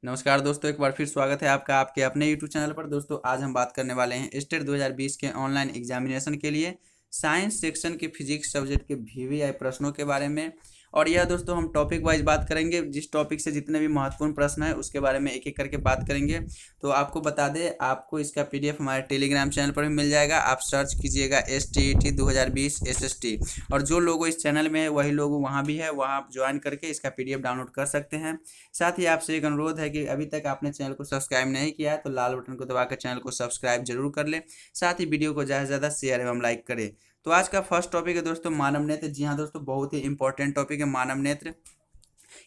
नमस्कार दोस्तों, एक बार फिर स्वागत है आपका आपके अपने यूट्यूब चैनल पर। दोस्तों आज हम बात करने वाले हैं स्टेट 2020 के ऑनलाइन एग्जामिनेशन के लिए साइंस सेक्शन के फिजिक्स सब्जेक्ट के वीवीआई प्रश्नों के बारे में। और यह दोस्तों हम टॉपिक वाइज बात करेंगे, जिस टॉपिक से जितने भी महत्वपूर्ण प्रश्न है उसके बारे में एक एक करके बात करेंगे। तो आपको बता दें, आपको इसका पीडीएफ हमारे टेलीग्राम चैनल पर भी मिल जाएगा। आप सर्च कीजिएगा STET 2020 SST, और जो लोग इस चैनल में है वही लोग वहाँ भी है, वहाँ आप ज्वाइन करके इसका पीडीएफ डाउनलोड कर सकते हैं। साथ ही आपसे एक अनुरोध है कि अभी तक आपने चैनल को सब्सक्राइब नहीं किया है तो लाल बटन को दबाकर चैनल को सब्सक्राइब जरूर कर लें। साथ ही वीडियो को ज़्यादा से ज़्यादा शेयर एवं लाइक करें। तो आज का फर्स्ट टॉपिक है दोस्तों मानव नेत्र। जी हाँ दोस्तों, बहुत ही इंपॉर्टेंट टॉपिक है मानव नेत्र।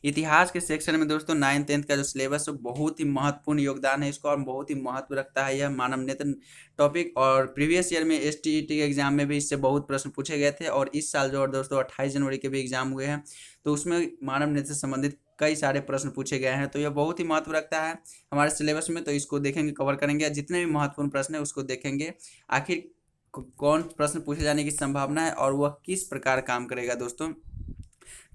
इतिहास के सेक्शन में दोस्तों 9th-10th का जो सिलेबस है बहुत ही महत्वपूर्ण योगदान है इसका, और बहुत ही महत्व रखता है यह मानव नेत्र टॉपिक। और प्रीवियस ईयर में STET के एग्जाम में भी इससे बहुत प्रश्न पूछे गए थे, और इस साल जो और दोस्तों 28 जनवरी के भी एग्जाम हुए हैं तो उसमें मानव नेत्र से संबंधित कई सारे प्रश्न पूछे गए हैं। तो यह बहुत ही महत्व रखता है हमारे सिलेबस में, तो इसको देखेंगे, कवर करेंगे। जितने भी महत्वपूर्ण प्रश्न है उसको देखेंगे, आखिर कौन प्रश्न पूछे जाने की संभावना है और वह किस प्रकार काम करेगा दोस्तों।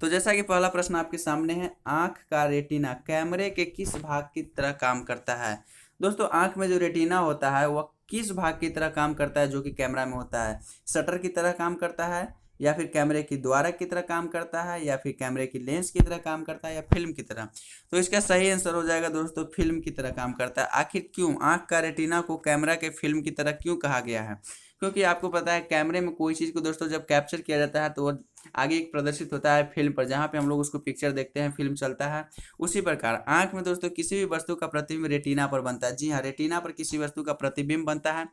तो जैसा कि पहला प्रश्न आपके सामने है, आंख का रेटिना कैमरे के किस भाग की तरह काम करता है। दोस्तों आंख में जो रेटिना होता है वह किस भाग की तरह काम करता है जो कि कैमरा में होता है। शटर की तरह काम करता है, या फिर कैमरे की द्वारक की तरह काम करता है, या फिर कैमरे की लेंस की तरह काम करता है, या फिल्म की तरह। तो इसका सही आंसर हो जाएगा दोस्तों फिल्म की तरह काम करता है। आखिर क्यों आंख का रेटिना को कैमरा के फिल्म की तरह क्यों कहा गया है? क्योंकि आपको पता है कैमरे में कोई चीज़ को दोस्तों जब कैप्चर किया जाता है तो वो आगे एक प्रदर्शित होता है फिल्म पर, जहाँ पे हम लोग उसको पिक्चर देखते हैं, फिल्म चलता है। उसी प्रकार आंख में दोस्तों किसी भी वस्तु का प्रतिबिंब रेटिना पर बनता है। जी हाँ, रेटिना पर किसी वस्तु का प्रतिबिंब बनता है,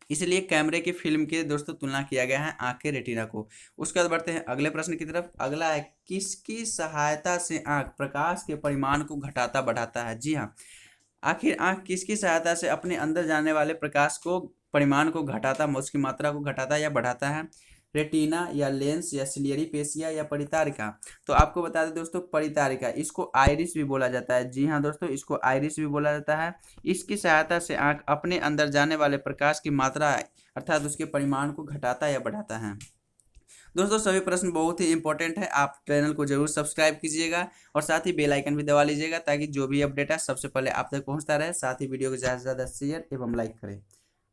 इसलिए कैमरे की फिल्म के दोस्तों तुलना किया गया है आंख के रेटिना को। उसके बाद बढ़ते हैं अगले प्रश्न की तरफ। अगला है, किसकी सहायता से आंख प्रकाश के परिमाण को घटाता बढ़ाता है। जी हाँ, आखिर आंख किसकी सहायता से अपने अंदर जाने वाले प्रकाश को परिमाण को घटाता, उसकी मात्रा को घटाता या बढ़ाता है? रेटिना, या लेंस, या सिलियरी पेशिया, या परितारिका। तो आपको बता दें दोस्तों परितारिका, इसको आइरिस भी बोला जाता है। जी हाँ दोस्तों, इसको आइरिस भी बोला जाता है। इसकी सहायता से आंख अपने अंदर जाने वाले प्रकाश की मात्रा अर्थात उसके परिमाण को घटाता या बढ़ाता है। दोस्तों सभी प्रश्न बहुत ही इंपॉर्टेंट है, आप चैनल को जरूर सब्सक्राइब कीजिएगा और साथ ही बेल आइकन भी दबा लीजिएगा ताकि जो भी अपडेट है सबसे पहले आप तक पहुंचता रहे। साथ ही वीडियो को ज़्यादा से ज़्यादा शेयर एवं लाइक करें।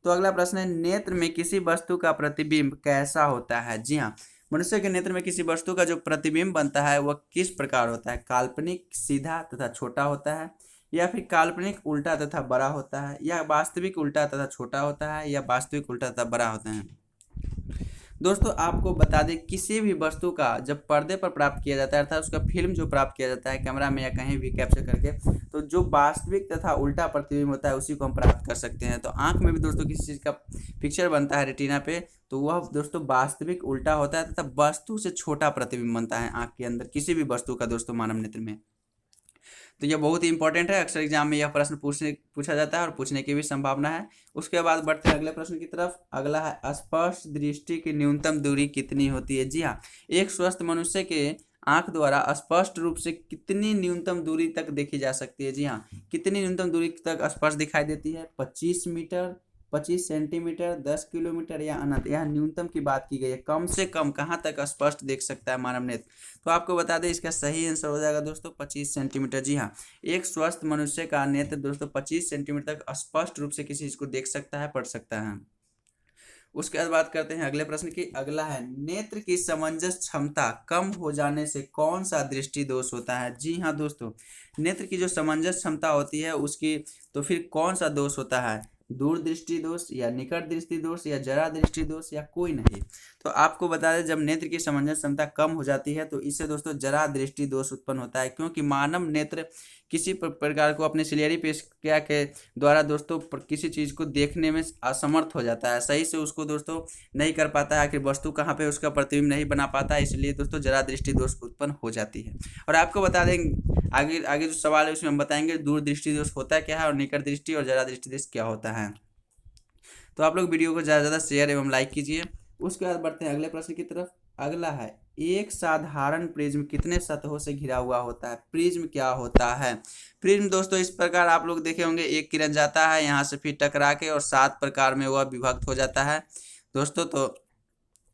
तो अगला प्रश्न है, नेत्र में किसी वस्तु का प्रतिबिंब कैसा होता है। जी हाँ, मनुष्य के नेत्र में किसी वस्तु का जो प्रतिबिंब बनता है वह किस प्रकार होता है? काल्पनिक, सीधा तथा छोटा होता है, या फिर काल्पनिक उल्टा तथा बड़ा होता है, या वास्तविक उल्टा तथा छोटा होता है, या वास्तविक उल्टा तथा बड़ा होता है? दोस्तों आपको बता दें, किसी भी वस्तु का जब पर्दे पर प्राप्त किया जाता है अर्थात उसका फिल्म जो प्राप्त किया जाता है कैमरा में या कहीं भी कैप्चर करके, तो जो वास्तविक तथा उल्टा प्रतिबिंब होता है उसी को हम प्राप्त कर सकते हैं। तो आंख में भी दोस्तों किसी चीज़ का पिक्चर बनता है रेटिना पे, तो वह दोस्तों वास्तविक उल्टा होता है तथा वस्तु से छोटा प्रतिबिंब बनता है आंख के अंदर किसी भी वस्तु का दोस्तों मानव नेत्र में। तो यह बहुत ही इंपॉर्टेंट है, अक्सर एग्जाम में यह प्रश्न पूछा जाता है और पूछने की भी संभावना है। उसके बाद बढ़ते हैं अगले प्रश्न की तरफ। अगला है, स्पष्ट दृष्टि की न्यूनतम दूरी कितनी होती है। जी हाँ, एक स्वस्थ मनुष्य के आंख द्वारा स्पष्ट रूप से कितनी न्यूनतम दूरी तक देखी जा सकती है। जी हाँ, कितनी न्यूनतम दूरी तक स्पष्ट दिखाई देती है? 25 मीटर, 25 सेंटीमीटर, 10 किलोमीटर, या अनंत। यहाँ न्यूनतम की बात की गई है, कम से कम कहाँ तक स्पष्ट देख सकता है मानव नेत्र। तो आपको बता दें इसका सही आंसर हो जाएगा दोस्तों 25 सेंटीमीटर। जी हाँ, एक स्वस्थ मनुष्य का नेत्र दोस्तों 25 सेंटीमीटर तक स्पष्ट रूप से किसी चीज को देख सकता है, पढ़ सकता है। उसके बाद बात करते हैं अगले प्रश्न की। अगला है, नेत्र की समंजस क्षमता कम हो जाने से कौन सा दृष्टि दोष होता है। जी हाँ दोस्तों, नेत्र की जो समंजस क्षमता होती है उसकी तो फिर कौन सा दोष होता है? दूर दृष्टि दोष, या निकट दृष्टि दोष, या जरा दृष्टि दोष, या कोई नहीं। तो आपको बता दें, जब नेत्र की समंजस क्षमता कम हो जाती है तो इससे दोस्तों जरा दृष्टि दोष उत्पन्न होता है, क्योंकि मानव नेत्र किसी प्रकार को अपने सिलियरी पेशिया के द्वारा दोस्तों किसी चीज़ को देखने में असमर्थ हो जाता है, सही से उसको दोस्तों नहीं कर पाता है, आखिर वस्तु कहाँ पे उसका प्रतिबिंब नहीं बना पाता है, इसलिए दोस्तों जरा दृष्टि दोष उत्पन्न हो जाती है। और आपको बता दें आगे आगे जो सवाल है उसमें हम बताएंगे दूर दृष्टि दोष होता क्या है और निकट दृष्टि और जरा दृष्टि दोष क्या होता है। तो आप लोग वीडियो को ज़्यादा से ज़्यादा शेयर एवं लाइक कीजिए। उसके बाद बढ़ते हैं अगले प्रश्न की तरफ। अगला है, एक साधारण प्रिज्म कितने सतहों से घिरा हुआ होता है। प्रिज्म क्या होता है? प्रिज्म दोस्तों इस प्रकार आप लोग देखे होंगे, एक किरण जाता है यहाँ से फिर टकरा के और 7 प्रकार में वह विभक्त हो जाता है दोस्तों। तो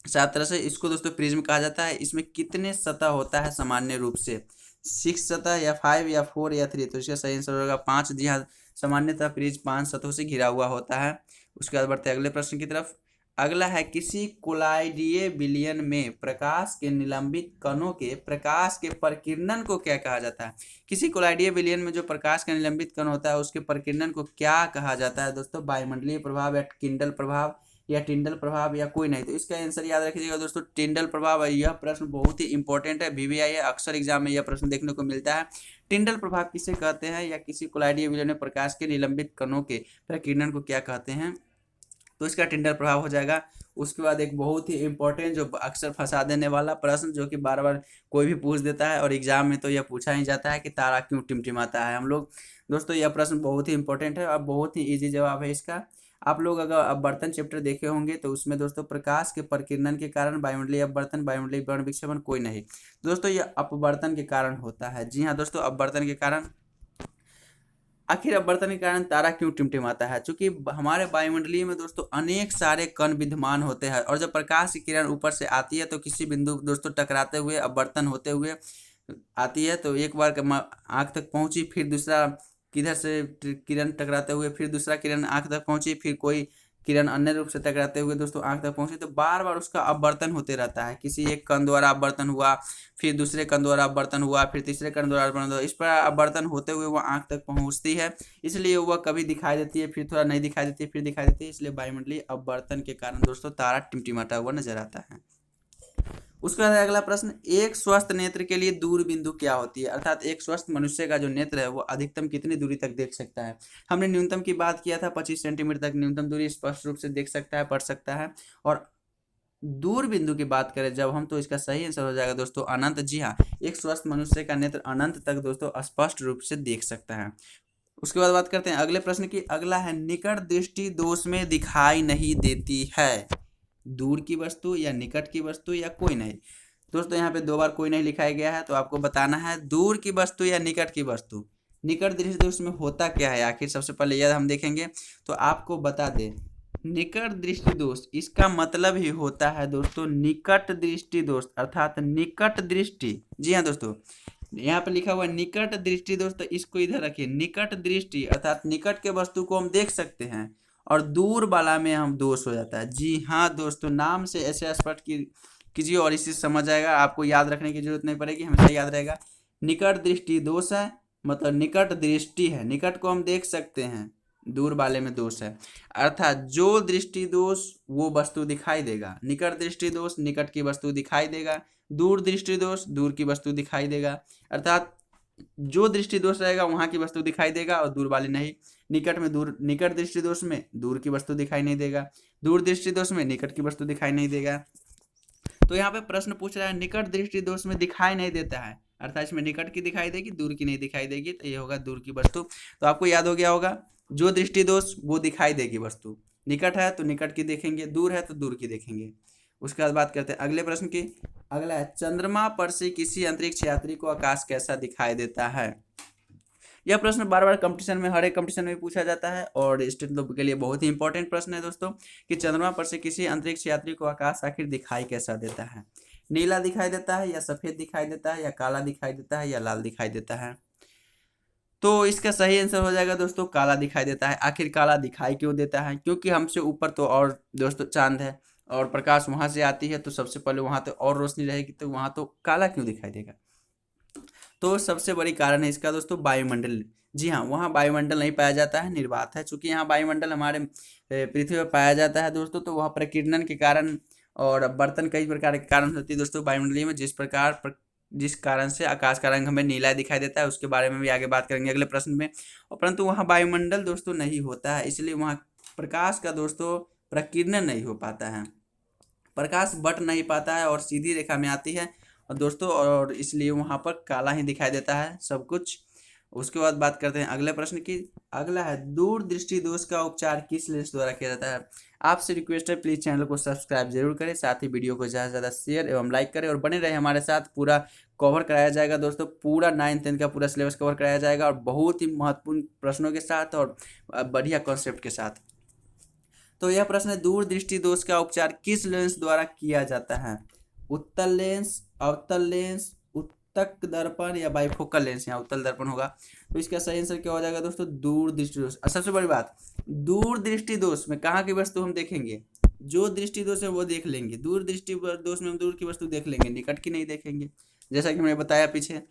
7 तरह से इसको दोस्तों प्रिज्म कहा जाता है। इसमें कितने सतह होता है सामान्य रूप से? 6 सतह या 5 या 4 या 3। तो इसका सही आंसर होगा 5। जी हाँ, सामान्यतः फ्रिज 5 सतहों से घिरा हुआ होता है। उसके बाद बढ़ते हैं अगले प्रश्न की तरफ। अगला है, किसी कोलाइडीय विलयन में प्रकाश के निलंबित कणों के प्रकाश के प्रकीर्णन को क्या कहा जाता है? किसी कोलाइडीय विलयन में जो प्रकाश का निलंबित कण होता है उसके प्रकीर्णन को क्या कहा जाता है दोस्तों? वायुमंडलीय प्रभाव या किंडल प्रभाव या टिंडल प्रभाव या कोई नहीं। तो इसका आंसर याद रखिएगा दोस्तों, टिंडल प्रभाव। यह प्रश्न बहुत ही इंपॉर्टेंट है, वीवीआई है, अक्सर एग्जाम में यह प्रश्न देखने को मिलता है। टिंडल प्रभाव किसे कहते हैं या किसी कोलाइडीय विलयन में प्रकाश के निलंबित कणों के प्रकीर्णन को क्या कहते हैं? तो इसका टिंडल प्रभाव हो जाएगा। उसके बाद एक बहुत ही इंपॉर्टेंट जो अक्सर फंसा देने वाला प्रश्न, जो कि बार बार कोई भी पूछ देता है और एग्जाम में तो यह पूछा ही जाता है कि तारा क्यों टिमटिमाता है हम लोग। दोस्तों यह प्रश्न बहुत ही इंपॉर्टेंट है और बहुत ही ईजी जवाब है इसका। आप लोग अगर अपवर्तन चैप्टर देखे होंगे तो उसमें दोस्तों प्रकाश के प्रकीर्णन के कारण वायुमंडलीय अपवर्तन, वायुमंडलीय वर्ण विक्षेपण कोई नहीं। दोस्तों यह अपवर्तन के कारण होता है। जी हाँ दोस्तों, अपवर्तन के कारण। आखिर अपवर्तन के कारण तारा क्यों टिमटिमाता है? चूंकि हमारे वायुमंडलीय में दोस्तों अनेक सारे कण विद्यमान होते हैं और जब प्रकाश की किरण ऊपर से आती है तो किसी बिंदु दोस्तों टकराते हुए अपवर्तन होते हुए आती है। तो एक बार आँख तक पहुंची, फिर दूसरा किधर से किरण टकराते हुए, फिर दूसरा किरण आँख तक पहुंची, फिर कोई किरण अन्य रूप से टकराते हुए दोस्तों आँख तक पहुंची। तो बार बार उसका अपवर्तन होते रहता है। किसी एक कण द्वारा अपवर्तन हुआ, फिर दूसरे कण द्वारा अपवर्तन हुआ, फिर तीसरे कण द्वारा अपवर्तन हुआ। इस पर अपवर्तन होते हुए वह आँख तक पहुंचती है, इसलिए वह कभी दिखाई देती है, फिर थोड़ा नहीं दिखाई देती है, फिर दिखाई देती है। इसलिए वायुमंडलीय अपवर्तन के कारण दोस्तों तारा टिमटिमाता हुआ नजर आता है। उसके बाद अगला प्रश्न, एक स्वस्थ नेत्र के लिए दूर बिंदु क्या होती है? अर्थात एक स्वस्थ मनुष्य का जो नेत्र है वो अधिकतम कितनी दूरी तक देख सकता है? हमने न्यूनतम की बात किया था, 25 सेंटीमीटर तक न्यूनतम दूरी स्पष्ट रूप से देख सकता है, पढ़ सकता है। और दूर बिंदु की बात करें जब हम, तो इसका सही आंसर हो जाएगा दोस्तों अनंत। जी हाँ, एक स्वस्थ मनुष्य का नेत्र अनंत तक दोस्तों स्पष्ट रूप से देख सकता है। उसके बाद बात करते हैं अगले प्रश्न की। अगला है, निकट दृष्टि दोष में दिखाई नहीं देती है? दूर की वस्तु या निकट की वस्तु या कोई नहीं। दोस्तों यहाँ पे 2 बार कोई नहीं लिखाया गया है, तो आपको बताना है दूर की वस्तु या निकट की वस्तु। निकट दृष्टि दोष में होता क्या है आखिर, सबसे पहले यह हम देखेंगे। तो आपको बता दें, निकट दृष्टि दोष इसका मतलब ही होता है दोस्तों निकट दृष्टि दोष, अर्थात निकट दृष्टि। जी हाँ दोस्तों, यहाँ पे लिखा हुआ है निकट दृष्टि दोष, तो इसको इधर रखिए। निकट दृष्टि अर्थात निकट के वस्तु को हम देख सकते हैं और दूर वाला में हम दोष हो जाता है। जी हाँ दोस्तों, नाम से ऐसे स्पष्ट कीजिए और इसी समझ आएगा, आपको याद रखने की जरूरत नहीं पड़ेगी, हमेशा याद रहेगा। निकट दृष्टि दोष है, मतलब निकट दृष्टि है, निकट को हम देख सकते हैं, दूर वाले में दोष है। अर्थात जो दृष्टि दोष वो वस्तु दिखाई देगा, निकट दृष्टि दोष निकट की वस्तु दिखाई देगा, दूर दृष्टि दोष दूर की वस्तु दिखाई देगा। अर्थात जो दृष्टि दोष रहेगा वहां की वस्तु दिखाई देगा और दूर वाली नहीं। निकट में दूर, निकट दृष्टि दोष में दूर की वस्तु दिखाई नहीं देगा, दूर दृष्टि दोष में निकट की वस्तु दिखाई नहीं देगा। तो यहाँ पे प्रश्न पूछ रहा है निकट दृष्टि दोष में दिखाई नहीं देता है, अर्थात इसमें निकट की दिखाई देगी, दूर की नहीं दिखाई देगी, तो ये होगा दूर की वस्तु। तो आपको याद हो गया होगा, जो दृष्टि दोष वो दिखाई देगी वस्तु, निकट है तो निकट की देखेंगे, दूर है तो दूर की देखेंगे। उसके बाद बात करते हैं अगले प्रश्न की। अगला है, चंद्रमा पर से किसी अंतरिक्ष यात्री को आकाश कैसा दिखाई देता है? यह प्रश्न बार बार कंपटीशन में, हर एक कंपटीशन में पूछा जाता है और स्टेट लेवल के लिए बहुत ही इंपॉर्टेंट प्रश्न है दोस्तों, कि चंद्रमा पर से किसी अंतरिक्ष यात्री को आकाश आखिर दिखाई कैसा देता है? नीला दिखाई देता है या सफेद दिखाई देता है या काला दिखाई देता है या लाल दिखाई देता है? तो इसका सही आंसर हो जाएगा दोस्तों काला दिखाई देता है। आखिर काला दिखाई क्यों देता है? क्योंकि हमसे ऊपर तो और दोस्तों चांद है और प्रकाश वहां से आती है, तो सबसे पहले वहां तो और रोशनी रहेगी, तो वहां तो काला क्यों दिखाई देगा? तो सबसे बड़ी कारण है इसका दोस्तों वायुमंडल। जी हाँ, वहाँ वायुमंडल नहीं पाया जाता है, निर्वात है। चूंकि यहाँ वायुमंडल हमारे पृथ्वी पर पाया जाता है दोस्तों, तो वह प्रकीर्णन के कारण और बर्तन कई प्रकार के कारण होती है दोस्तों वायुमंडलीय में, जिस कारण से आकाश का रंग हमें नीला दिखाई देता है, उसके बारे में भी आगे बात करेंगे अगले प्रश्न में। और परंतु वहाँ वायुमंडल दोस्तों नहीं होता है, इसलिए वहाँ प्रकाश का दोस्तों प्रकीर्णन नहीं हो पाता है, प्रकाश बट नहीं पाता है और सीधी रेखा में आती है और दोस्तों, और इसलिए वहाँ पर काला ही दिखाई देता है सब कुछ। उसके बाद बात करते हैं अगले प्रश्न की। अगला है, दूर दृष्टि दोष का उपचार किस लेंस द्वारा किया जाता है? आपसे रिक्वेस्ट है प्लीज चैनल को सब्सक्राइब जरूर करें, साथ ही वीडियो को ज़्यादा से ज़्यादा शेयर एवं लाइक करें और बने रहे हमारे साथ। पूरा कवर कराया जाएगा दोस्तों, पूरा 9th-10th का पूरा सिलेबस कवर कराया जाएगा और बहुत ही महत्वपूर्ण प्रश्नों के साथ और बढ़िया कॉन्सेप्ट के साथ। तो यह प्रश्न है, दूर दृष्टि दोष का उपचार किस लेंस द्वारा किया जाता है? उत्तल लेंस, अवतल लेंस, उत्तक दर्पण या बाइफोकल लेंस, यहाँ उत्तल दर्पण होगा। तो इसका सही आंसर क्या हो जाएगा दोस्तों, दूरदृष्टि दोष। सबसे बड़ी बात, दूरदृष्टि दोष में कहाँ की वस्तु हम देखेंगे, जो दृष्टि दोष है वो देख लेंगे, दूर दृष्टि दोष में हम दूर की वस्तु देख लेंगे, निकट की नहीं देखेंगे, जैसा कि मैंने बताया पीछे।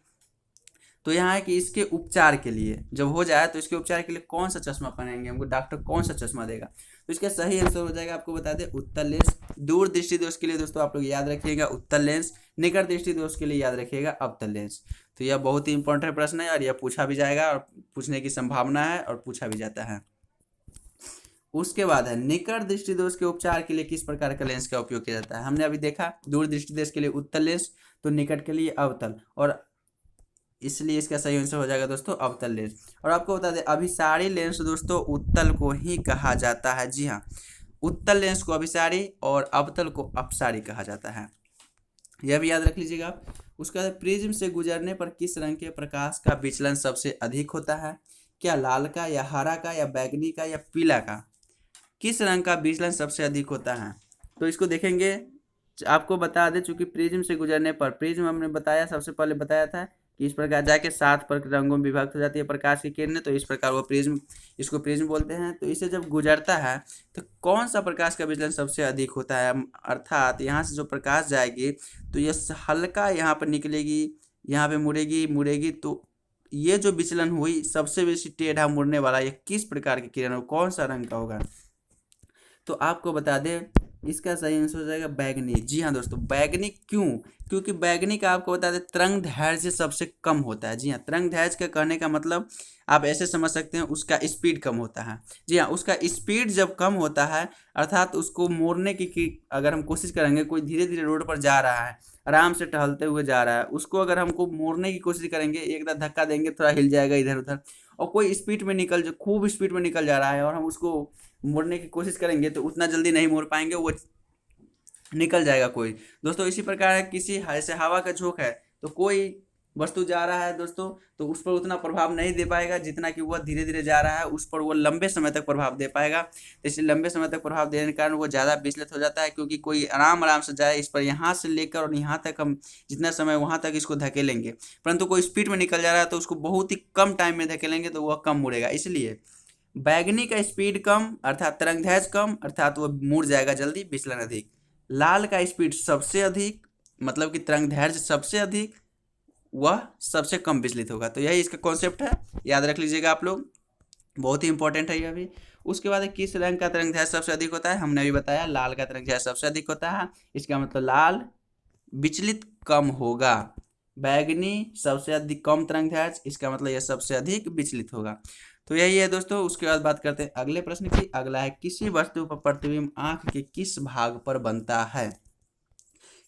तो यहाँ है कि इसके उपचार के लिए जब हो जाए तो इसके उपचार के लिए कौन सा चश्मा पहनेंगे, हमको डॉक्टर कौन सा चश्मा देगा। तो इसका सही आंसर हो जाएगा, आपको बता दें, उत्तल लेंस। दूर दृष्टि दोष के लिए दोस्तों आप लोग याद रखिएगा उत्तल लेंस, निकट दृष्टि दोष के लिए याद रखिएगा अवतल लेंस। तो यह बहुत ही इंपॉर्टेंट प्रश्न है और यह पूछा भी जाएगा और पूछने की संभावना है और पूछा भी जाता है। उसके बाद है निकट दृष्टि दोष के उपचार के लिए किस प्रकार का लेंस का उपयोग किया जाता है। हमने अभी देखा दूर दृष्टि दोष के लिए उत्तल लेंस, तो निकट के लिए अवतल, और इसलिए इसका सही आंसर हो जाएगा दोस्तों अवतल लेंस। और आपको बता दें अभिसारी लेंस दोस्तों उत्तल को ही कहा जाता है। जी हाँ, उत्तल लेंस को अभिसारी और अवतल को अपसारी कहा जाता है, यह भी याद रख लीजिएगा आप। उसका प्रिज्म से गुजरने पर किस रंग के प्रकाश का विचलन सबसे अधिक होता है, क्या लाल का या हरा का या बैगनी का या पीला का, किस रंग का विचलन सबसे अधिक होता है। तो इसको देखेंगे, आपको बता दें चूंकि प्रिज्म से गुजरने पर, प्रिज्म हमने बताया सबसे पहले बताया था कि इस प्रकार जाके 7 रंगों में विभक्त हो जाती है प्रकाश की किरणें, तो इस प्रकार वो प्रिज्म, इसको प्रिज्म बोलते हैं। तो इसे जब गुजरता है तो कौन सा प्रकाश का विचलन सबसे अधिक होता है, अर्थात यहाँ से जो प्रकाश जाएगी तो ये हल्का यहाँ पर निकलेगी, यहाँ पे मुड़ेगी, तो ये जो विचलन हुई सबसे बेसी टेढ़ा मुड़ने वाला ये किस प्रकार की किरण हो, कौन सा रंग का होगा। तो आपको बता दें इसका सही आंसर हो जाएगा बैगनी। जी हाँ दोस्तों, बैगनी क्यों, क्योंकि बैगनी का आपको बता दें तरंग दैर्ध्य सबसे कम होता है। जी हाँ, तरंग दैर्ध्य का कहने का मतलब आप ऐसे समझ सकते हैं उसका स्पीड कम होता है। जी हाँ, उसका स्पीड जब कम होता है अर्थात उसको मोड़ने की अगर हम कोशिश करेंगे, कोई धीरे धीरे रोड पर जा रहा है, आराम से टहलते हुए जा रहा है, उसको अगर हमको मोड़ने की कोशिश करेंगे, एक धक्का देंगे थोड़ा हिल जाएगा इधर उधर, और कोई स्पीड में खूब स्पीड में निकल जा रहा है और हम उसको मोड़ने की कोशिश करेंगे तो उतना जल्दी नहीं मोड़ पाएंगे, वो निकल जाएगा कोई। दोस्तों इसी प्रकार है, किसी ऐसे हवा का झोंका है तो कोई वस्तु जा रहा है दोस्तों, तो उस पर उतना प्रभाव नहीं दे पाएगा जितना कि वह धीरे धीरे जा रहा है, उस पर वो लंबे समय तक प्रभाव दे पाएगा। तो इसलिए लंबे समय तक प्रभाव देने के कारण वो ज़्यादा विचलित हो जाता है, क्योंकि कोई आराम से जाए, इस पर यहाँ से लेकर और यहाँ तक हम जितना समय वहाँ तक इसको धकेलेंगे, परंतु कोई स्पीड में निकल जा रहा है तो उसको बहुत ही कम टाइम में धकेलेंगे तो वह कम मुड़ेगा। इसलिए बैगनी का स्पीड कम अर्थात तरंग दैर्ध्य कम अर्थात वो मुड़ जाएगा जल्दी, विचलन अधिक। लाल का स्पीड सबसे अधिक मतलब कि तरंग दैर्ध्य सबसे अधिक, वह सबसे कम विचलित होगा। तो यही इसका कॉन्सेप्ट है, याद रख लीजिएगा आप लोग, बहुत ही इंपॉर्टेंट है यह भी। उसके बाद किस रंग का तरंग दैर्ध्य सबसे अधिक होता है, हमने अभी बताया लाल का तरंग दैर्ध्य सबसे अधिक होता है, इसका मतलब लाल विचलित कम होगा। बैगनी सबसे अधिक कम तरंग दैर्ध्य, इसका मतलब यह सबसे अधिक विचलित होगा। तो यही है दोस्तों। उसके बाद बात करते हैं अगले प्रश्न की। अगला है किसी वस्तु पर प्रतिबिंब आंख के किस भाग पर बनता है,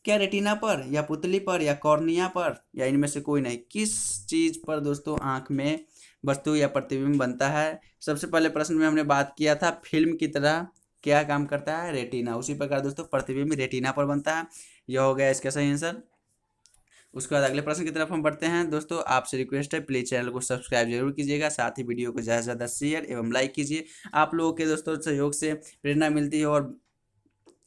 क्या रेटिना पर या पुतली पर या कॉर्निया पर या इनमें से कोई नहीं, किस चीज पर दोस्तों आंख में वस्तु या प्रतिबिंब बनता है। सबसे पहले प्रश्न में हमने बात किया था फिल्म की तरह क्या काम करता है, रेटिना, उसी प्रकार दोस्तों प्रतिबिंब रेटिना पर बनता है। यह हो गया इसका सही आंसर। उसके बाद अगले प्रश्न की तरफ हम बढ़ते हैं। दोस्तों आपसे रिक्वेस्ट है प्लीज़ चैनल को सब्सक्राइब जरूर कीजिएगा, साथ ही वीडियो को ज़्यादा से ज़्यादा शेयर एवं लाइक कीजिए। आप लोगों के दोस्तों सहयोग से प्रेरणा मिलती है और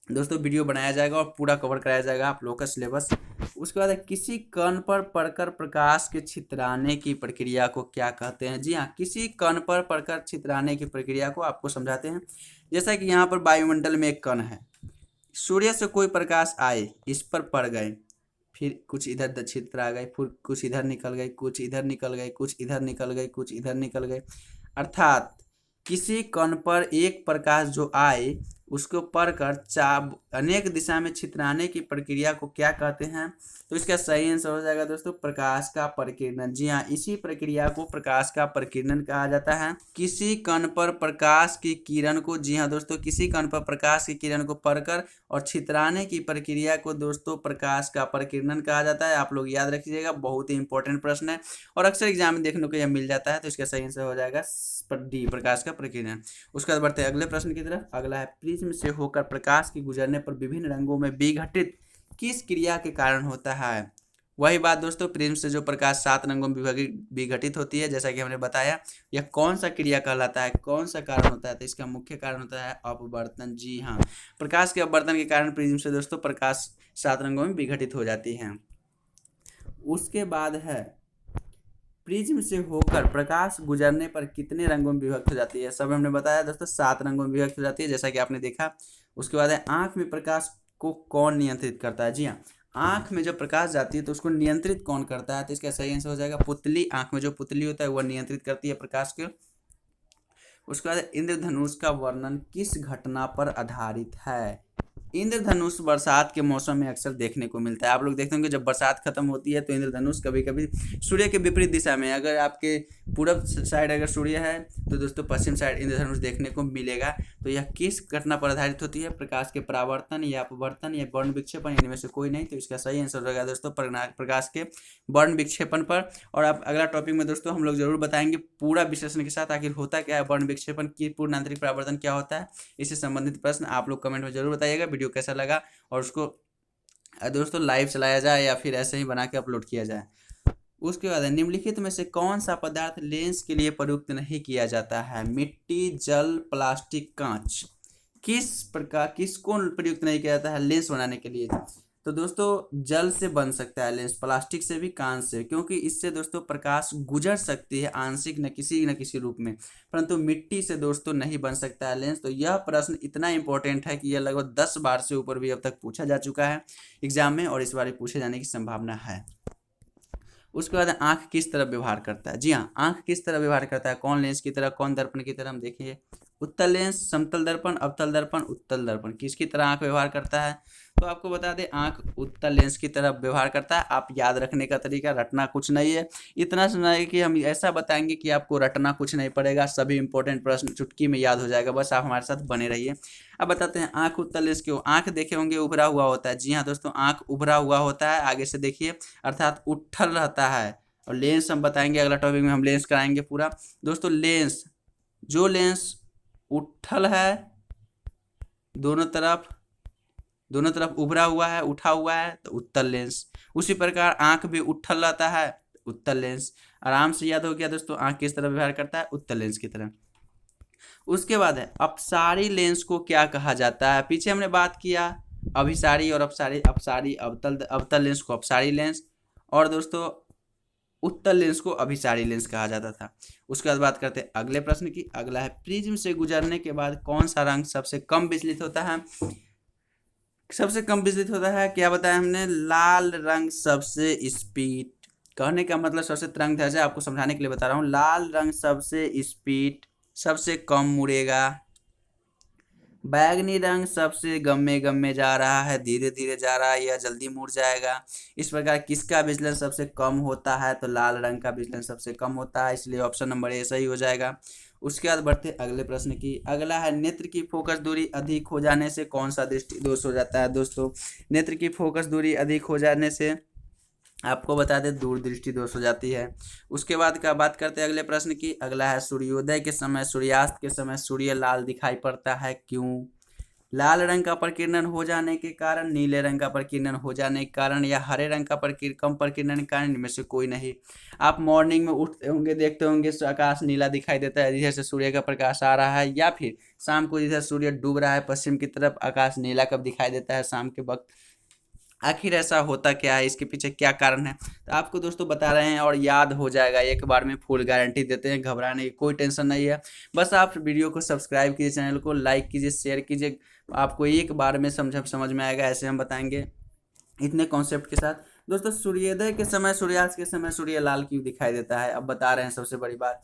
दोस्तों वीडियो बनाया जाएगा और पूरा कवर कराया जाएगा आप लोगों का सिलेबस। उसके बाद किसी कण पर पड़कर प्रकाश के छितराने की प्रक्रिया को क्या कहते हैं। जी हाँ, किसी कण पर पड़कर छितराने की प्रक्रिया को आपको समझाते हैं। जैसा कि यहाँ पर वायुमंडल में एक कण है, सूर्य से कोई प्रकाश आए, इस पर पड़ गए, फिर कुछ इधर छितरा गए, फिर कुछ इधर निकल गए, कुछ इधर निकल गए, कुछ इधर निकल गए, कुछ इधर निकल गए, अर्थात किसी कण पर एक प्रकाश जो आए उसको पढ़कर अनेक दिशा में छितराने की प्रक्रिया को क्या कहते हैं। तो इसका सही आंसर हो जाएगा दोस्तों प्रकाश का परिकिरणन। जी हाँ, इसी प्रक्रिया को प्रकाश का परिकिरणन कहा जाता है। किसी कण पर प्रकाश की किरण को, जी हाँ दोस्तों, किसी कण पर प्रकाश की किरण को पढ़कर और छितराने की प्रक्रिया को दोस्तों प्रकाश का परिकिरणन कहा जाता है। आप लोग याद रखिएगा, बहुत ही इंपॉर्टेंट प्रश्न है और अक्सर एग्जाम में देखने को यह मिल जाता है। तो इसका सही आंसर हो जाएगा डी, प्रकाश का परिकिरणन। उसके बाद बढ़ते हैं अगले प्रश्न की तरफ। अगला है प्रिज्म से होकर प्रकाश के गुजरने पर विभिन्न रंगों में विघटित किस क्रिया के कारण होता है। वही बात दोस्तों, प्रिज्म से जो प्रकाश 7 रंगों में विघटित होती है, जैसा कि हमने बताया, यह कौन सा क्रिया कहलाता है, कौन सा कारण होता है। तो इसका मुख्य कारण होता है अपवर्तन। जी हाँ, प्रकाश के अपवर्तन के कारण प्रिज्म से दोस्तों प्रकाश 7 रंगों में विघटित हो जाती है। उसके बाद है प्रिज्म से होकर प्रकाश गुजरने पर कितने रंगों में विभक्त हो जाती है। सब हमने बताया दोस्तों 7 रंगों में विभक्त हो जाती है, जैसा कि आपने देखा। उसके बाद है आंख में प्रकाश को कौन नियंत्रित करता है। जी हाँ, आंख में जब प्रकाश जाती है तो उसको नियंत्रित कौन करता है, तो इसका सही आंसर हो जाएगा पुतली। आंख में जो पुतली होता है वह नियंत्रित करती है प्रकाश के। उसके बाद इंद्रधनुष का वर्णन किस घटना पर आधारित है। इंद्रधनुष बरसात के मौसम में अक्सर देखने को मिलता है। आप लोग देखते होंगे जब बरसात खत्म होती है तो इंद्रधनुष कभी कभी सूर्य के विपरीत दिशा में, अगर आपके पूरब साइड अगर सूर्य है तो दोस्तों पश्चिम साइड इंद्रधनुष देखने को मिलेगा। तो यह किस घटना पर आधारित होती है, प्रकाश के परावर्तन या अपवर्तन या वर्ण विक्षेपण, इनमें से कोई नहीं। तो इसका सही आंसर रहेगा दोस्तों प्रकाश के वर्ण विक्षेपण पर। और आप अगला टॉपिक में दोस्तों हम लोग जरूर बताएंगे पूरा विश्लेषण के साथ आखिर होता क्या है वर्ण विक्षेपण की, पूर्ण आंतरिक परावर्तन क्या होता है। इससे संबंधित प्रश्न आप लोग कमेंट में जरूर बताइएगा। वीडियो कैसा लगा और उसको दोस्तों लाइव चलाया जाए या फिर ऐसे ही बना के अपलोड किया जाए। उसके बाद निम्नलिखित में से कौन सा पदार्थ लेंस के लिए प्रयुक्त नहीं किया जाता है। मिट्टी, जल, प्लास्टिक, कांच। किसको प्रयुक्त नहीं किया जाता है लेंस बनाने के लिए। तो दोस्तों जल से बन सकता है लेंस, प्लास्टिक से भी, कांच से, क्योंकि इससे दोस्तों प्रकाश गुजर सकती है आंशिक न किसी रूप में। परंतु मिट्टी से दोस्तों नहीं बन सकता है लेंस। तो यह प्रश्न इतना इंपॉर्टेंट है कि यह लगभग 10 बार से ऊपर भी अब तक पूछा जा चुका है एग्जाम में, और इस बार पूछे जाने की संभावना है। उसके बाद आंख किस तरह व्यवहार करता है। जी हाँ, आंख किस तरह व्यवहार करता है, कौन लेंस की तरह, कौन दर्पण की तरह। हम देखिए उत्तल लेंस, समतल दर्पण, अवतल दर्पण, उत्तल दर्पण, किसकी तरह आंख व्यवहार करता है। तो आपको बता दें आंख उत्तल लेंस की तरह व्यवहार करता है। आप याद रखने का तरीका, रटना कुछ नहीं है, इतना सुना है कि हम ऐसा बताएंगे कि आपको रटना कुछ नहीं पड़ेगा, सभी इंपॉर्टेंट प्रश्न चुटकी में याद हो जाएगा। बस आप हमारे साथ बने रहिए। अब बताते हैं आंख उत्तल लेंस क्यों। आंख देखे होंगे उभरा हुआ होता है। जी हाँ दोस्तों, आंख उभरा हुआ होता है, आगे से देखिए, अर्थात उठल रहता है। और लेंस हम बताएंगे अगला टॉपिक में, हम लेंस कराएंगे पूरा। दोस्तों लेंस, जो लेंस उठल है, दोनों तरफ उभरा हुआ है, उठा हुआ है, तो उत्तल लेंस। उसी प्रकार आंख भी उठल रहता है, उत्तल लेंस। आराम से याद हो गया दोस्तों आंख किस तरह व्यवहार करता है, उत्तल लेंस की तरह। उसके बाद है अपसारी लेंस को क्या कहा जाता है। पीछे हमने बात किया अभिसारी और अपसारी अवतल लेंस को अपसारी लेंस, और दोस्तों उत्तल लेंस को अभिसारी लेंस कहा जाता था। उसके बाद बात करते हैं अगले प्रश्न की। अगला है प्रिज्म से गुजरने के बाद कौन सा रंग सबसे कम विचलित होता है। सबसे कम विचलित होता है, क्या बताया हमने, लाल रंग सबसे स्पीड। कहने का मतलब सबसे तरंग दैर्घ्य, आपको समझाने के लिए बता रहा हूँ। लाल रंग सबसे स्पीड, सबसे कम मुड़ेगा। बैगनी रंग सबसे गम में जा रहा है, धीरे धीरे जा रहा है, यह जल्दी मुड़ जाएगा। इस प्रकार किसका विचलन सबसे कम होता है, तो लाल रंग का विचलन सबसे कम होता है, इसलिए ऑप्शन नंबर ए सही हो जाएगा। उसके बाद बढ़ते अगले प्रश्न की। अगला है नेत्र की फोकस दूरी अधिक हो जाने से कौन सा दृष्टि दोष हो जाता है। दोस्तों नेत्र की फोकस दूरी अधिक हो जाने से आपको बता दें दूरदृष्टि दोष हो जाती है। उसके बाद का बात करते हैं अगले प्रश्न की। अगला है सूर्योदय के समय, सूर्यास्त के समय सूर्य लाल दिखाई पड़ता है, क्यों। लाल रंग का प्रकीर्णन हो जाने के कारण, नीले रंग का प्रकीर्णन हो जाने के कारण, या हरे रंग का कम प्रकीर्णन के कारण, इनमें से कोई नहीं। आप मॉर्निंग में उठते होंगे, देखते होंगे आकाश नीला दिखाई देता है जिधर से सूर्य का प्रकाश आ रहा है, या फिर शाम को जिधर सूर्य डूब रहा है पश्चिम की तरफ, आकाश नीला कब दिखाई देता है, शाम के वक्त। आखिर ऐसा होता क्या है, इसके पीछे क्या कारण है, तो आपको दोस्तों बता रहे हैं और याद हो जाएगा एक बार में, फुल गारंटी देते हैं, घबराने की कोई टेंशन नहीं है। बस आप वीडियो को सब्सक्राइब कीजिए, चैनल को लाइक कीजिए, शेयर कीजिए, आपको एक बार में समझ में आएगा। ऐसे हम बताएंगे इतने कॉन्सेप्ट के साथ। दोस्तों सूर्योदय के समय, सूर्यास्त के समय सूर्य लाल क्यों दिखाई देता है, अब बता रहे हैं। सबसे बड़ी बात,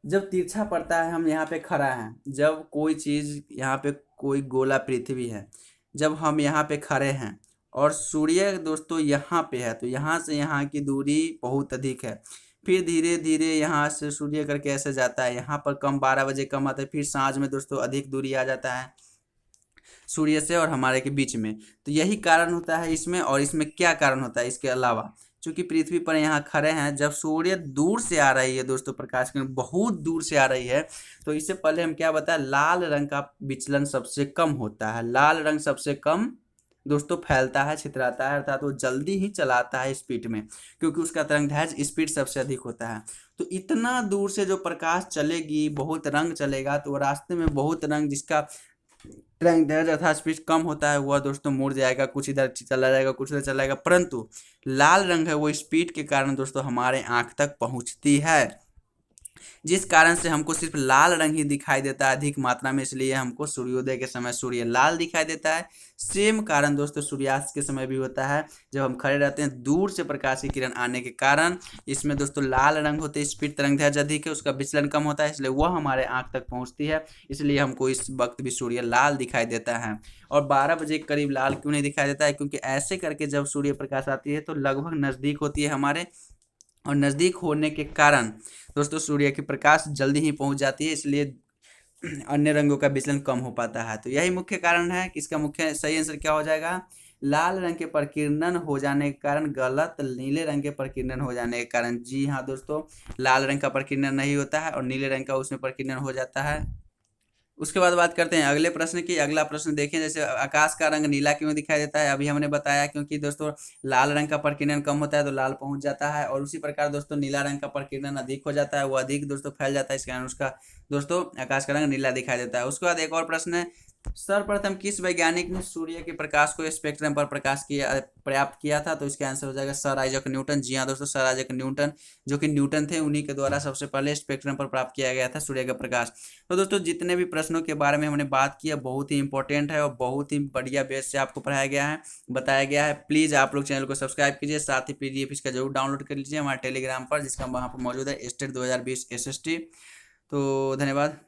जब तिरछा पड़ता है, हम यहाँ पे खड़ा हैं, जब कोई चीज़ यहाँ पे, कोई गोला पृथ्वी है, जब हम यहाँ पे खड़े हैं और सूर्य दोस्तों यहाँ पे है, तो यहाँ से यहाँ की दूरी बहुत अधिक है। फिर धीरे धीरे यहाँ से सूर्य करके ऐसे जाता है, यहाँ पर कम 12 बजे कम आता है, फिर सांझ में दोस्तों अधिक दूरी आ जाता है सूर्य से और हमारे के बीच में। तो यही कारण होता है इसमें। और इसमें क्या कारण होता है इसके अलावा, चूंकि पृथ्वी पर यहाँ खड़े हैं, जब सूर्य दूर से आ रही है दोस्तों, प्रकाश किरण बहुत दूर से आ रही है, तो इससे पहले हम क्या बताया, लाल रंग का विचलन सबसे कम होता है। लाल रंग सबसे कम दोस्तों फैलता है, छितराता है, अर्थात वो जल्दी ही चलाता है स्पीड में, क्योंकि उसका तरंगदैर्घ्य स्पीड सबसे अधिक होता है। तो इतना दूर से जो प्रकाश चलेगी, बहुत रंग चलेगा, तो रास्ते में बहुत रंग जिसका रंग दैर्ध्य अर्थात स्पीड कम होता है वह दोस्तों मुड़ जाएगा, कुछ इधर चला जाएगा, कुछ उधर चला जाएगा, परंतु लाल रंग है वो स्पीड के कारण दोस्तों हमारे आंख तक पहुंचती है, जिस कारण से हमको सिर्फ लाल रंग ही दिखाई देता है अधिक मात्रा में, इसलिए हमको सूर्योदय के समय सूर्य लाल दिखाई देता है। सेम कारण दोस्तों सूर्यास्त के समय भी होता है, जब हम खड़े रहते हैं दूर से प्रकाश की किरण आने के कारण इसमें दोस्तों लाल रंग होते हैं, स्पीड तरंग दैर्ध्य अधिक है, उसका विचलन कम होता है, इसलिए वह हमारे आंख तक पहुंचती है, इसलिए हमको इस वक्त भी सूर्य लाल दिखाई देता है। और 12 बजे के करीब लाल क्यों नहीं दिखाई देता है, क्योंकि ऐसे करके जब सूर्य प्रकाश आती है तो लगभग नज़दीक होती है हमारे, और नज़दीक होने के कारण दोस्तों सूर्य की प्रकाश जल्दी ही पहुंच जाती है, इसलिए अन्य रंगों का विचलन कम हो पाता है। तो यही मुख्य कारण है कि इसका मुख्य सही आंसर क्या हो जाएगा, लाल रंग के प्रकीर्णन हो जाने के कारण, गलत नीले रंग के प्रकीर्णन हो जाने के कारण। जी हाँ दोस्तों, लाल रंग का प्रकीर्णन नहीं होता है और नीले रंग का उसमें प्रकीर्णन हो जाता है। उसके बाद बात करते हैं अगले प्रश्न की। अगला प्रश्न देखें, जैसे आकाश का रंग नीला क्यों दिखाई देता है, अभी हमने बताया क्योंकि दोस्तों लाल रंग का प्रकीर्णन कम होता है तो लाल पहुंच जाता है, और उसी प्रकार दोस्तों नीला रंग का प्रकीर्णन अधिक हो जाता है, वो अधिक दोस्तों फैल जाता है, इस कारण उसका दोस्तों आकाश का रंग नीला दिखाई देता है। उसके बाद एक और प्रश्न है, सर्वप्रथम किस वैज्ञानिक ने सूर्य के प्रकाश को स्पेक्ट्रम पर प्रकाश किया प्राप्त किया था, तो इसका आंसर हो जाएगा सर आइजक न्यूटन। जी हाँ दोस्तों, सर आइजक न्यूटन जो कि न्यूटन थे, उन्हीं के द्वारा सबसे पहले स्पेक्ट्रम पर प्राप्त किया गया था सूर्य का प्रकाश। तो दोस्तों जितने भी प्रश्नों के बारे में हमने बात किया बहुत ही इंपॉर्टेंट है और बहुत ही बढ़िया बेस से आपको पढ़ाया गया है, बताया गया है। प्लीज़ आप लोग चैनल को सब्सक्राइब कीजिए, साथ ही PDF इसका जरूर डाउनलोड कर लीजिए हमारे टेलीग्राम पर, जिसका वहाँ पर मौजूद है स्टेट 2020 SST। तो धन्यवाद।